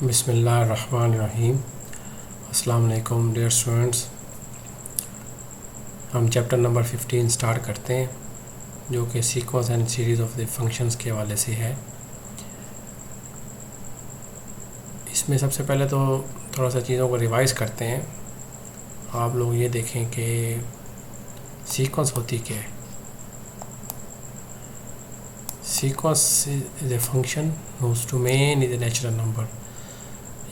बिस्मिल्लाहिर्रहमानिर्रहीम। अस्सलाम वालेकुम डियर स्टूडेंट्स। हम चैप्टर नंबर 15 स्टार्ट करते हैं, जो कि sequence and series of the functions के हवाले से है। इसमें सबसे पहले तो थोड़ा सा चीज़ों को रिवाइज़ करते हैं। आप लोग ये देखें कि सीक्वेंस होती क्या है। Sequence is a function whose domain is a natural number।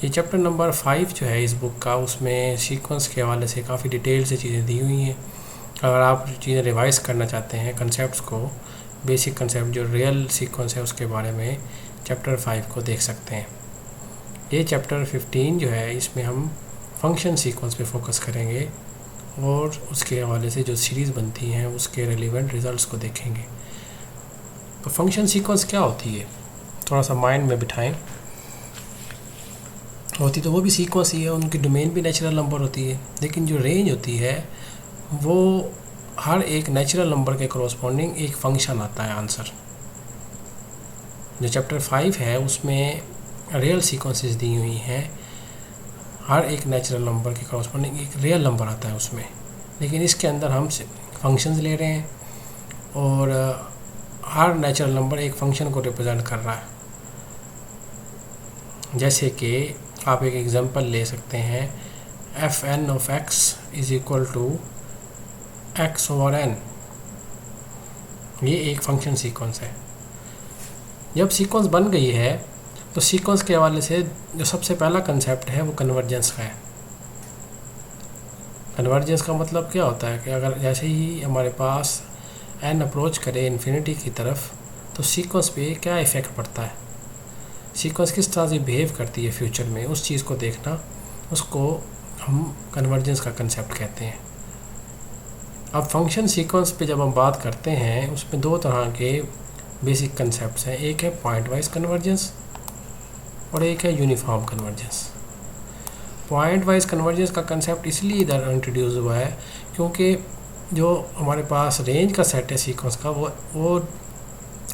ये चैप्टर नंबर 5 जो है इस बुक का, उसमें सीक्वेंस के हवाले से काफ़ी डिटेल से चीज़ें दी हुई हैं। अगर आप चीज़ें रिवाइज़ करना चाहते हैं कंसेप्ट्स को, बेसिक कंसेप्ट जो रियल सीक्वेंस है उसके बारे में चैप्टर 5 को देख सकते हैं। ये चैप्टर 15 जो है इसमें हम फंक्शन सीक्वेंस पे फोकस करेंगे और उसके हवाले से जो सीरीज़ बनती हैं उसके रेलिवेंट रिज़ल्ट्स को देखेंगे। तो फंक्शन सीक्वेंस क्या होती है, थोड़ा सा माइंड में बिठाएं। होती तो वो भी सीक्वेंस ही है, उनकी डोमेन भी नेचुरल नंबर होती है, लेकिन जो रेंज होती है वो हर एक नेचुरल नंबर के करस्पॉन्डिंग एक फंक्शन आता है आंसर। जो चैप्टर 5 है उसमें रियल सीक्वेंसेस दी हुई हैं, हर एक नेचुरल नंबर के करस्पॉन्डिंग एक रियल नंबर आता है उसमें, लेकिन इसके अंदर हम फंक्शंस ले रहे हैं और हर नेचुरल नंबर एक फंक्शन को रिप्रेजेंट कर रहा है। जैसे कि आप एक एग्जांपल ले सकते हैं, F N of X is equal to X over N. ये एक फंक्शन सीक्वेंस है। जब सीक्वेंस बन गई है तो सीक्वेंस के हवाले से जो सबसे पहला कंसेप्ट है वो कन्वर्जेंस का है। कन्वर्जेंस का मतलब क्या होता है कि अगर जैसे ही हमारे पास एन अप्रोच करे इन्फिनिटी की तरफ, तो सीक्वेंस पे क्या इफ़ेक्ट पड़ता है, सीक्वेंस किस तरह से बिहेव करती है फ्यूचर में, उस चीज़ को देखना, उसको हम कन्वर्जेंस का कंसेप्ट कहते हैं। अब फंक्शन सीक्वेंस पे जब हम बात करते हैं उसमें दो तरह के बेसिक कंसेप्ट्स हैं। एक है पॉइंट वाइज कन्वर्जेंस और एक है uniform convergence. Point wise convergence का कंसेप्ट इसलिए इधर इंट्रोड्यूस हुआ है क्योंकि जो हमारे पास रेंज का सेट है सीक्वेंस का, वो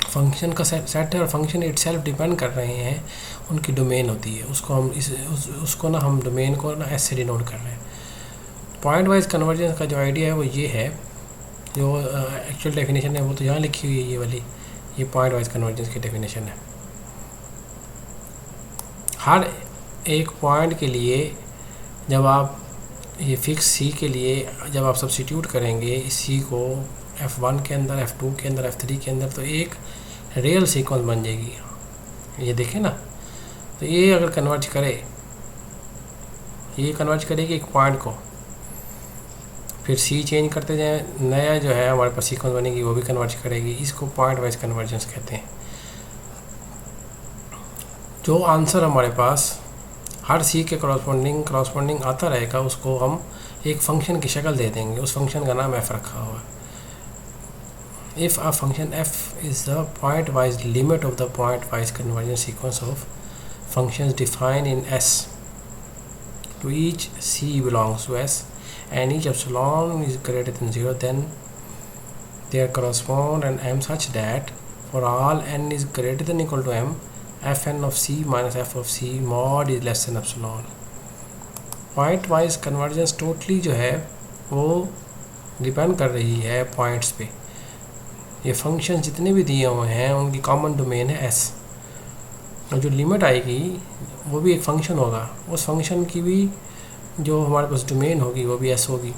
फंक्शन का सेट है और फंक्शन इटसेल्फ डिपेंड कर रहे हैं, उनकी डोमेन होती है। उसको हम उसको ना हम डोमेन को ना एस से डिनोट कर रहे हैं। पॉइंट वाइज कन्वर्जेंस का जो आइडिया है वो ये है, जो एक्चुअल डेफिनेशन है वो तो यहाँ लिखी हुई है, ये वाली, ये पॉइंट वाइज कन्वर्जेंस की डेफिनेशन है। हर एक पॉइंट के लिए जब आप ये फिक्स सी के लिए जब आप सब्स्टिट्यूट करेंगे सी को F1 के अंदर, F2 के अंदर, F3 के अंदर, तो एक रियल सीक्वेंस बन जाएगी। ये देखें ना, तो ये अगर कन्वर्ज करे, ये कन्वर्ज करेगी एक पॉइंट को, फिर सी चेंज करते जाए, नया जो है हमारे पास सीक्वेंस बनेगी वो भी कन्वर्ज करेगी। इसको पॉइंट वाइज कन्वर्जेंस कहते हैं। जो आंसर हमारे पास हर सी के करस्पॉन्डिंग आता रहेगा, उसको हम एक फंक्शन की शक्ल दे देंगे। उस फंक्शन का नाम एफ रखा हुआ है। If a function f is the point-wise limit of the point-wise convergence sequence of functions defined in S, to each C belongs to S and each epsilon is greater than 0, then there correspond an M such that for all n is greater than equal to M, fn of C minus f of C mod is less than epsilon। point-wise convergence totally जो है वो depend कर रही है points पे। ये function जितने भी दिए हुए हैं उनकी कॉमन डोमेन है एस, और जो लिमिट आएगी वो भी एक फंक्शन होगा, उस फंक्शन की भी जो हमारे पास डोमेन होगी वो भी एस होगी।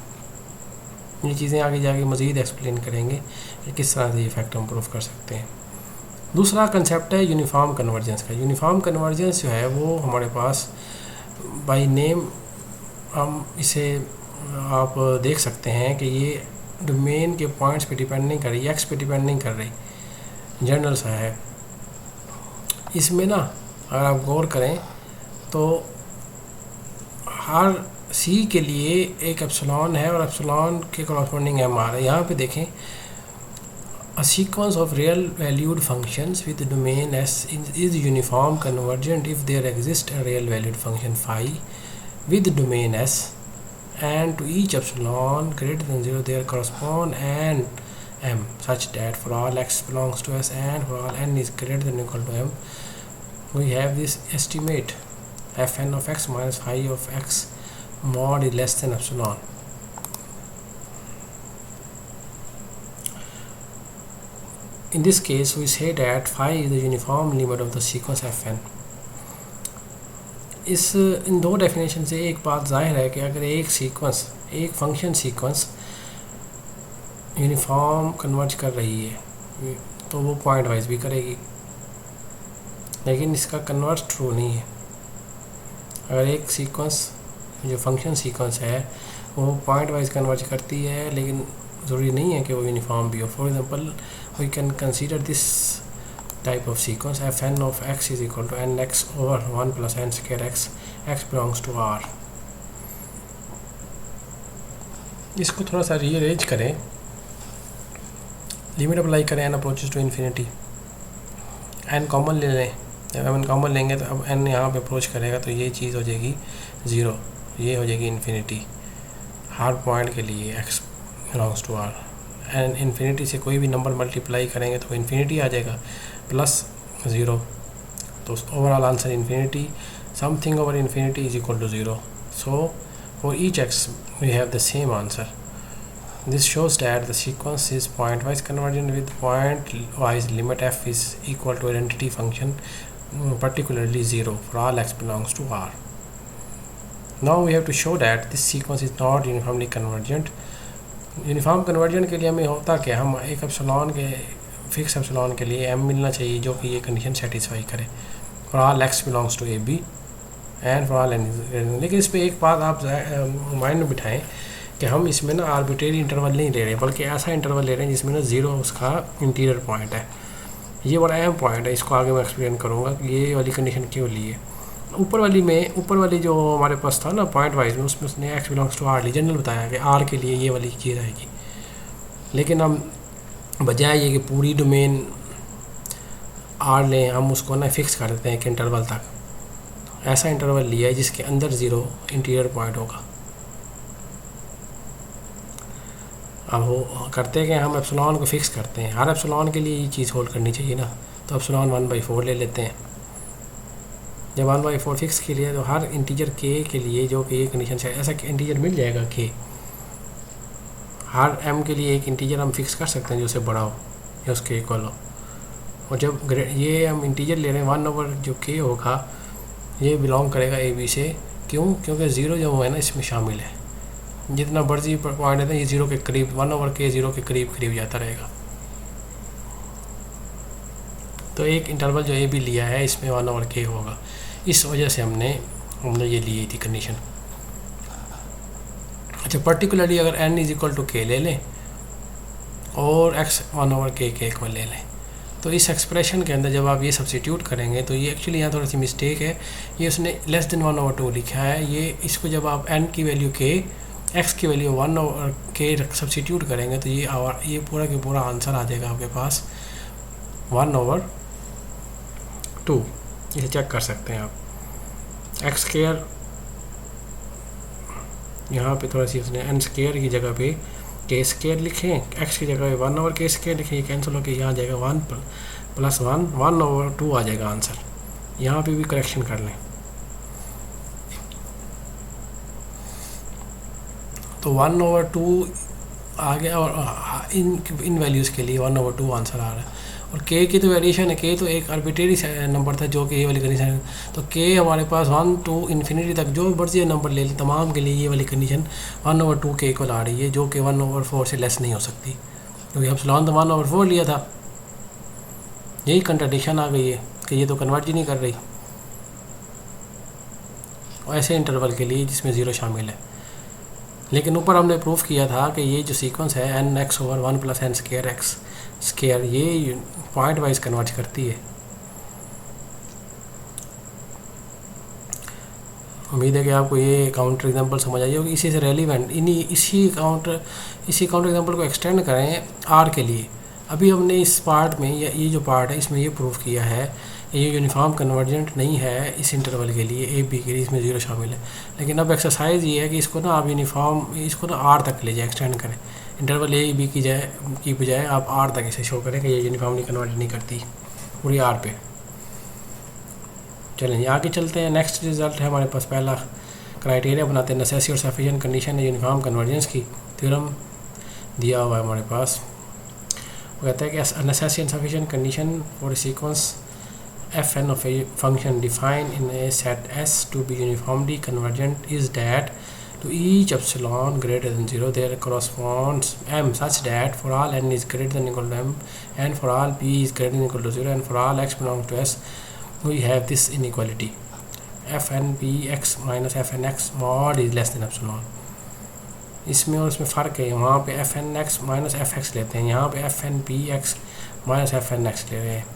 ये चीज़ें आगे जाके मज़ीद एक्सप्लेन करेंगे कि किस तरह से ये फैक्ट हम प्रूफ कर सकते हैं। दूसरा कंसेप्ट है यूनिफॉर्म कन्वर्जेंस का। यूनिफॉर्म कन्वर्जेंस जो है वो हमारे पास बाय नेम हम इसे आप देख सकते हैं कि ये डोमेन के पॉइंट्स पे डिपेंड नहीं कर रही, एक्स पे डिपेंड नहीं कर रही, जनरल सा है। इसमें ना अगर आप गौर करें तो हर सी के लिए एक एप्सिलॉन है और एप्सिलॉन के करस्पॉन्डिंग एम आ रहा है। यहाँ पे देखें, a sequence of real valued functions with domain S is uniform convergent if there exist a real valued function phi with domain S and to each epsilon greater than 0 there correspond an m such that for all x belongs to S and for all n is greater than or equal to m we have this estimate F N of X minus phi of X mod is less than epsilon. In this case we say that phi is the uniform limit of the sequence fn. इन दो definition से एक बात जाहिर है कि अगर एक function sequence uniform converge कर रही है तो वो पॉइंट वाइज भी करेगी, लेकिन इसका कन्वर्स ट्रू नहीं है। अगर एक सीक्वेंस जो फंक्शन सीक्वेंस है वो पॉइंट वाइज कन्वर्ज करती है, लेकिन ज़रूरी नहीं है कि वो यूनिफॉर्म भी हो। For example we can consider this type of sequence F N of X is equal to N X over 1 plus N square X, X belongs to R. इसको थोड़ा सा रीअरेंज करें, लिमिट अप्लाई करें N approaches to infinity, N common ले लें। जब हम N common लेंगे तो अब एन यहाँ पे अप्रोच करेगा तो ये चीज़ हो जाएगी 0, ये हो जाएगी इन्फिनिटी। हर पॉइंट के लिए X belongs to R, and infinity से कोई भी नंबर मल्टीप्लाई करेंगे तो इन्फिनिटी आ जाएगा प्लस 0, तो overall answer infinity, something over infinity is equal to 0। So for each X we have the same answer. This shows that the sequence is point-wise convergent with point-wise limit f is equal to identity function, particularly 0 for all x belongs to R. Now we have to show that this sequence is not uniformly convergent. Uniform conversion के लिए हमें होता क्या, हम एक epsilon के fix epsilon के लिए m मिलना चाहिए जो कि ये कंडीशन सेटिस्फाई करे for all x belongs to A B and for all n। लेकिन इस पर एक बात आप माइंड में बिठाएं कि हम इसमें ना आर्बिट्रेरी इंटरवल नहीं ले रहे, बल्कि ऐसा इंटरवल ले रहे हैं जिसमें ना 0 उसका इंटीरियर पॉइंट है। ये बड़ा अहम पॉइंट है, इसको आगे मैं एक्सप्लेन करूँगा कि ये वाली कंडीशन क्यों ली है। ऊपर वाली जो हमारे पास था ना पॉइंट वाइज में, उसमें उसने एक्स बिलोंग्स टू आर ली, जनरल बताया कि आर के लिए ये वाली चीज़ आएगी। लेकिन हम बजाय ये कि पूरी डोमेन आर लें, हम उसको ना फिक्स कर देते हैं कि इंटरवल तक, ऐसा इंटरवल लिया है जिसके अंदर 0 इंटीरियर पॉइंट होगा। अब वो करते हैं कि हम एप्सिलॉन को फिक्स करते हैं, हर एप्सिलॉन के लिए ये चीज़ होल्ड करनी चाहिए ना, तो एप्सिलॉन 1/4 ले लेते हैं। जब 1/4 फिक्स के लिए तो हर इंटीजर के लिए जो कि एक कंडीशन से ऐसा इंटीजर मिल जाएगा के, हर m के लिए एक इंटीजर हम फिक्स कर सकते हैं जो उससे बड़ा हो या उसके इक्वल हो। और जब ये हम इंटीजर ले रहे हैं 1/, जो के होगा ये बिलोंग करेगा ए बी से। क्यों? क्योंकि 0 जो है ना इसमें शामिल है, जितना बढ़ी पॉइंट है ये 0 के करीब, 1/k 0 के करीब जाता रहेगा। तो एक इंटरवल जो ए भी लिया है इसमें 1/k होगा, इस वजह से हमने ये ली थी कंडीशन। अच्छा, पर्टिकुलरली अगर n is equal to k ले लें और x 1/k के इक्वल ले लें, तो इस एक्सप्रेशन के अंदर जब आप ये सब्स्टिट्यूट करेंगे तो ये एक्चुअली यहाँ थोड़ी सी मिस्टेक है, ये उसने लेस देन 1/2 लिखा है। ये इसको जब आप n की वैल्यू k, x की वैल्यू 1/k सब्स्टिट्यूट करेंगे तो ये पूरा के पूरा आंसर आ जाएगा आपके पास 1/2। इसे चेक कर सकते हैं आप। एक्स स्क्वायर यहाँ पे थोड़ा सी उसने n स्क्वायर की जगह पे k स्क्वायर लिखें, x की जगह पे 1/k स्क्वायर लिखें, ये कैंसिल होकर यहाँ आ जाएगा 1 + 1/2 आ जाएगा आंसर। यहाँ पे भी करेक्शन कर लें तो 1/2 आ गया, और इन वैल्यूज़ के लिए 1/2 आंसर आ रहा है। और k की तो वेरिएशन है, k तो एक आर्बिट्रेरी नंबर था जो कि ये वाली कंडीशन, तो k हमारे पास 1 to इन्फिनिटी तक जो मर्जी नंबर ले लें, तमाम के लिए ये वाली कंडीशन 1/2 के इक्वल आ रही है, जो कि 1/4 से लेस नहीं हो सकती, क्योंकि एप्सिलॉन तो 1/4 लिया था। यही कंट्राडिक्शन आ गई है कि ये तो कन्वर्ट ही नहीं कर रही ऐसे इंटरवल के लिए जिसमें 0 शामिल है। लेकिन ऊपर हमने प्रूफ किया था कि ये जो सीक्वेंस है n(x/1 + n square x square, ये पॉइंट वाइज कन्वर्ज करती है। उम्मीद है कि आपको ये काउंटर एग्जांपल समझ आई होगी। इसी से रेलिवेंट इसी काउंटर एग्जांपल को एक्सटेंड करें आर के लिए। अभी हमने इस पार्ट में, या ये जो पार्ट है इसमें ये प्रूफ किया है ये यूनिफॉर्म कन्वर्जेंट नहीं है इस इंटरवल के लिए, ए बी के लिए, इसमें 0 शामिल है। लेकिन अब एक्सरसाइज ये है कि इसको ना आप यूनिफॉर्म, इसको ना आर तक ले जाए, एक्सटेंड करें। इंटरवल ए बी की बजाय आप आर तक इसे शो करें कि ये यूनिफॉर्मली कन्वर्ट नहीं करती पूरी आर पे। चलें आगे चलते हैं। नेक्स्ट रिज़ल्ट है हमारे पास, पहला क्राइटेरिया बनाते हैं नेसेसिटी और सफिशिएंट कंडीशन है यूनिफॉर्म कन्वर्जेंस की। थ्योरम दिया हुआ है हमारे पास, वो कहता है कि necessity and sufficient condition for sequence fn of a function defined in a set S to be uniformly convergent is that to each epsilon greater than 0 there corresponds m such that for all n is greater than equal to m and for all p is greater than equal to 0 and for all x belongs to S we have this inequality fn p x minus fn x mod is less than epsilon। इसमें और इसमें फ़र्क है, वहाँ पे fn x minus F x लेते हैं, यहाँ पे fn p x minus fn x ले रहे हैं।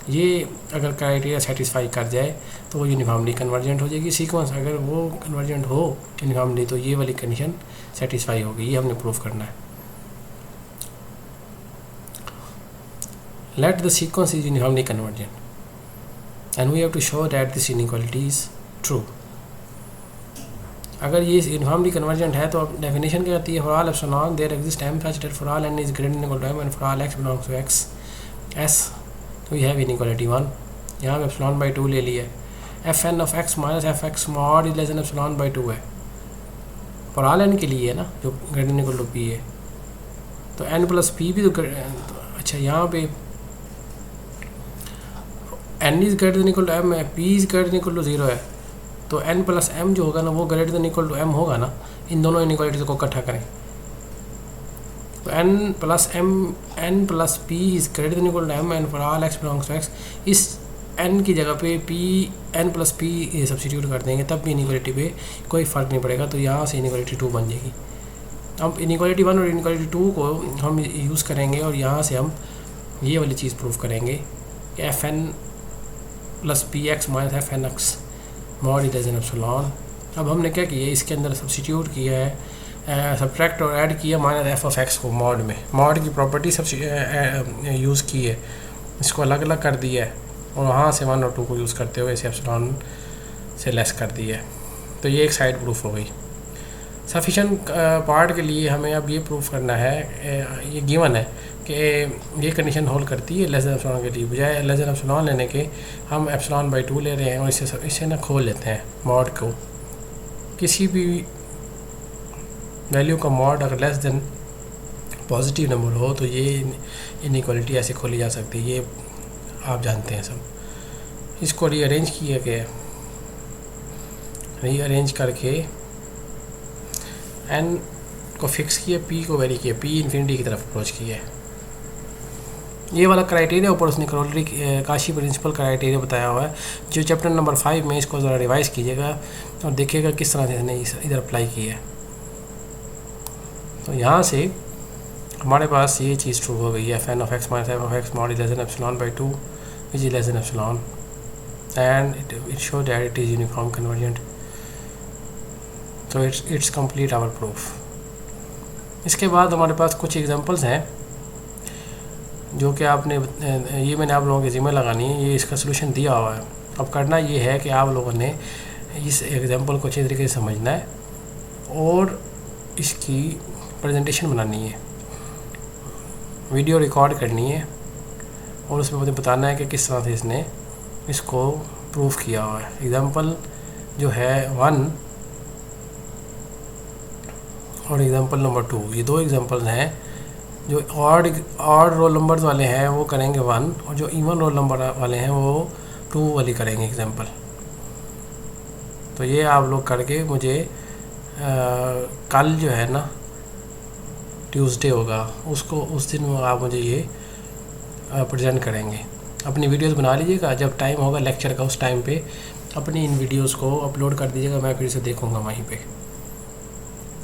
ये अगर क्राइटेरिया सेटिस्फाई कर जाए तो वो यूनिफॉर्मली कन्वर्जेंट हो जाएगी सीक्वेंस। अगर वो कन्वर्जेंट हो यूनिफॉर्मली तो ये वाली कंडीशन सेटिस्फाई होगी, ये हमने प्रूफ करना है। Let the sequence is uniformly convergent and we have to show that this inequality is true. अगर ये यूनिफॉर्मली कन्वर्जेंट है तो अब डेफिनेशन क्या कहती है, for all epsilon there exist m such that for all n is greater than equal to m and for all x belongs to x S तो ये है इनइक्वालिटी 1। यहाँ पे एप्सिलॉन बाई 2 ले लिया है। fn of x minus F x mod is less than epsilon by 2 है, for all n के लिए है ना, जो greater than equal to p है। तो n प्लस p भी तो अच्छा यहाँ पे n is greater than equal to m है, p is greater than equal to 0 है, तो n प्लस m जो होगा ना वो greater than equal to m होगा ना। इन दोनों इनइक्वालिटीज़ को इकट्ठा करें तो n plus p is greater than equal to m and for all x belongs to x। इस n की जगह पे n प्लस p सब्सिट्यूट कर देंगे तब भी इनइक्वालिटी पे कोई फ़र्क नहीं पड़ेगा, तो यहाँ से इनइक्वालिटी 2 बन जाएगी। अब इनइक्वालिटी 1 और इनइक्वालिटी 2 को हम यूज़ करेंगे और यहाँ से हम ये वाली चीज़ प्रूफ करेंगे कि fn plus P X minus F N X mod is less than epsilon. अब हमने क्या किया, इसके अंदर सब्सिट्यूट किया है, सब्ट्रैक्ट और ऐड किया माइनस एफ ऑफ एक्स को मॉड में, मॉड की प्रॉपर्टी यूज़ की है, इसको अलग अलग कर दिया है और वहाँ से 1 और 2 को यूज़ करते हुए इसे एप्सिलॉन से लेस कर दिया है। तो ये एक साइड प्रूफ हो गई। सफिशिएंट पार्ट के लिए हमें अब ये प्रूफ करना है, ये गिवन है कि ये कंडीशन होल्ड करती है लेस देन एप्सिलॉन के लिए, बजाय लेस देन एप्सिलॉन लेने के हम एप्सिलॉन बाई 2 ले रहे हैं और इसे ना खोल लेते हैं मॉड को। किसी भी वैल्यू का मॉड अगर लेस देन पॉजिटिव नंबर हो तो ये इनइक्वालिटी ऐसे खोली जा सकती है, ये आप जानते हैं सब। इसको रीअरेंज किया गया, रीअरेंज करके n को फिक्स किया, p को वेरी किया, p इन्फिनिटी की तरफ अप्रोच किया है। ये वाला क्राइटेरिया ऊपर उसने करोलरी काशी प्रिंसिपल क्राइटेरिया बताया हुआ है, जो चैप्टर नंबर 5 में इसको ज़रा रिवाइज़ कीजिएगा और देखिएगा किस तरह से इसने इधर अप्लाई किया है। तो यहाँ से हमारे पास ये चीज़ ट्रू हो गई है, fn of x minus F of x mod is less than epsilon by 2 which is less than epsilon and it show that it is uniform convergent. तो इट्स कंप्लीट आवर प्रूफ। इसके बाद हमारे पास कुछ examples हैं जो कि आपने ये मैंने आप लोगों के ज़िम्मे लगानी है, ये इसका सलूशन दिया हुआ है। अब करना ये है कि आप लोगों ने इस एग्जांपल को अच्छे तरीके से समझना है और इसकी प्रेजेंटेशन बनानी है, वीडियो रिकॉर्ड करनी है और उसमें मुझे बताना है कि किस तरह से इसने इसको प्रूफ किया हुआ है। एग्ज़ाम्पल जो है 1 और एग्ज़ाम्पल नंबर 2, ये 2 एग्जांपल्स हैं। जो ऑड रोल नंबर्स वाले हैं वो करेंगे 1 और जो इवन रोल नंबर वाले हैं वो 2 वाली करेंगे एग्जांपल। तो ये आप लोग करके मुझे कल जो है ना ट्यूसडे होगा, उसको उस दिन आप मुझे ये प्रेजेंट करेंगे। अपनी वीडियोस बना लीजिएगा, जब टाइम होगा लेक्चर का उस टाइम पे अपनी इन वीडियोस को अपलोड कर दीजिएगा, मैं फिर से देखूँगा वहीं पे।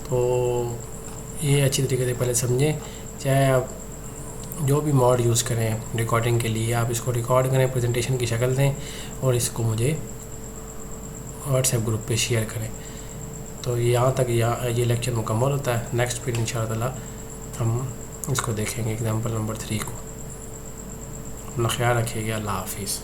तो ये अच्छी तरीके से पहले समझें, चाहे आप जो भी मॉड यूज़ करें रिकॉर्डिंग के लिए, आप इसको रिकॉर्ड करें, प्रेजेंटेशन की शक्ल दें और इसको मुझे व्हाट्सएप ग्रुप पे शेयर करें। तो यहाँ तक ये लेक्चर मुकम्मल होता है। नेक्स्ट फिर इंशाअल्लाह हम इसको देखेंगे एग्जाम्पल नंबर 3 को। अपना ख्याल रखिएगा। अल्लाह हाफिज़।